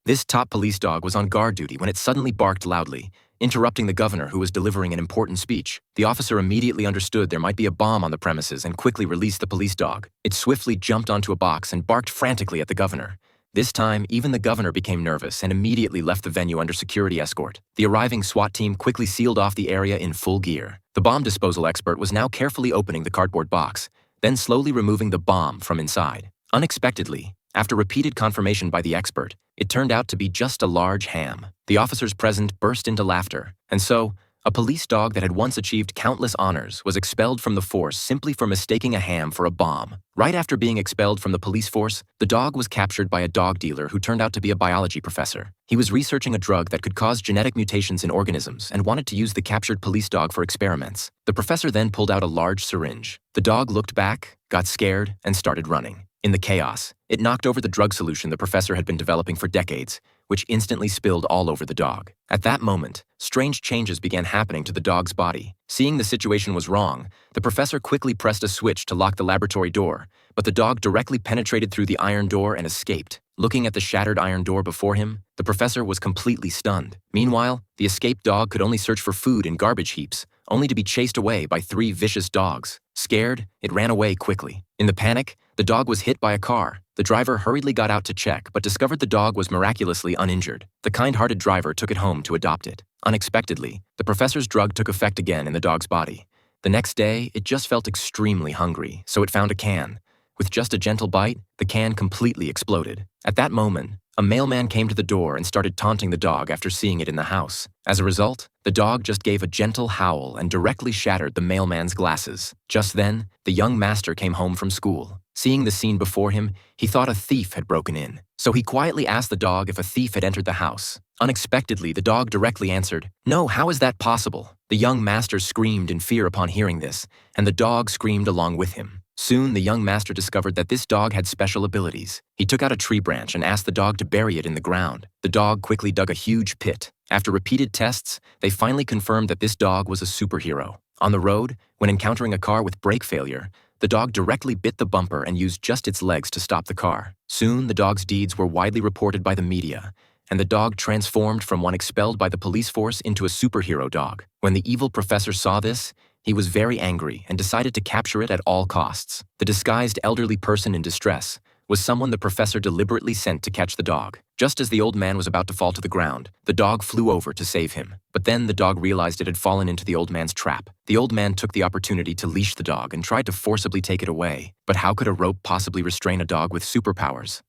This top police dog was on guard duty when it suddenly barked loudly, interrupting the governor who was delivering an important speech. The officer immediately understood there might be a bomb on the premises and quickly released the police dog. It swiftly jumped onto a box and barked frantically at the governor. This time, even the governor became nervous and immediately left the venue under security escort. The arriving SWAT team quickly sealed off the area in full gear. The bomb disposal expert was now carefully opening the cardboard box, then slowly removing the bomb from inside. Unexpectedly, after repeated confirmation by the expert, it turned out to be just a large ham. The officers present burst into laughter, and so, a police dog that had once achieved countless honors was expelled from the force simply for mistaking a ham for a bomb. Right after being expelled from the police force, the dog was captured by a dog dealer who turned out to be a biology professor. He was researching a drug that could cause genetic mutations in organisms and wanted to use the captured police dog for experiments. The professor then pulled out a large syringe. The dog looked back, got scared, and started running. In the chaos, it knocked over the drug solution the professor had been developing for decades, which instantly spilled all over the dog. At that moment, strange changes began happening to the dog's body. Seeing the situation was wrong, the professor quickly pressed a switch to lock the laboratory door, but the dog directly penetrated through the iron door and escaped. Looking at the shattered iron door before him, the professor was completely stunned. Meanwhile, the escaped dog could only search for food in garbage heaps, only to be chased away by 3 vicious dogs. Scared, it ran away quickly. In the panic, the dog was hit by a car. The driver hurriedly got out to check, but discovered the dog was miraculously uninjured. The kind-hearted driver took it home to adopt it. Unexpectedly, the professor's drug took effect again in the dog's body. The next day, it just felt extremely hungry, so it found a can. With just a gentle bite, the can completely exploded. At that moment, a mailman came to the door and started taunting the dog after seeing it in the house. As a result, the dog just gave a gentle howl and directly shattered the mailman's glasses. Just then, the young master came home from school. Seeing the scene before him, he thought a thief had broken in. So he quietly asked the dog if a thief had entered the house. Unexpectedly, the dog directly answered, "No, how is that possible?" The young master screamed in fear upon hearing this, and the dog screamed along with him. Soon, the young master discovered that this dog had special abilities. He took out a tree branch and asked the dog to bury it in the ground. The dog quickly dug a huge pit. After repeated tests, they finally confirmed that this dog was a superhero. On the road, when encountering a car with brake failure, the dog directly bit the bumper and used just its legs to stop the car. Soon, the dog's deeds were widely reported by the media, and the dog transformed from one expelled by the police force into a superhero dog. When the evil professor saw this, he was very angry and decided to capture it at all costs. The disguised elderly person in distress was someone the professor deliberately sent to catch the dog. Just as the old man was about to fall to the ground, the dog flew over to save him. But then the dog realized it had fallen into the old man's trap. The old man took the opportunity to leash the dog and tried to forcibly take it away. But how could a rope possibly restrain a dog with superpowers?